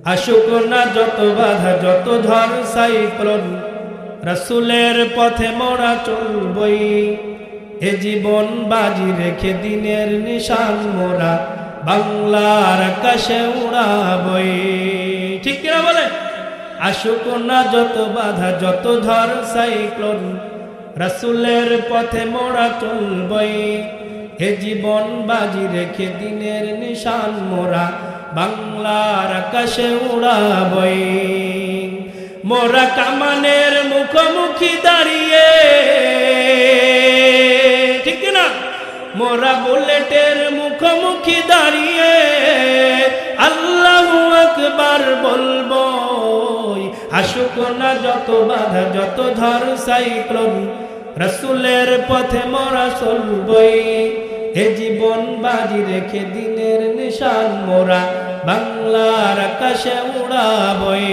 আসুক না যত বাধা যত ঝড় সাইক্লোন, রাসূলের পথে মোরা চলবই। এ জীবন বাজি রেখে দিনের নিশান মোরা বাংলার আকাশে উড়াবই। ঠিক কিনা বলে? আসুক না যত বাধা যত ঝড় সাইক্লোন, রাসূলের পথে মোরা চলবই। এ জীবন বাজি রেখে দিনের নিশান মোরা বাংলার আকাশে উড়াবই। মোরা কামানের মুখোমুখি দাঁড়িয়ে, ঠিক না? মোরা বুলেটের মুখোমুখি দাঁড়িয়ে আল্লাহু আকবার বলবো। আসুক না যত বাধা যত ঝড় সাইক্লোন, রাসূলের পথে মোরা চলবই। এ জীবন বাজি রেখে দিনের নিশান মোরা বাংলার আকাশে উড়াবই।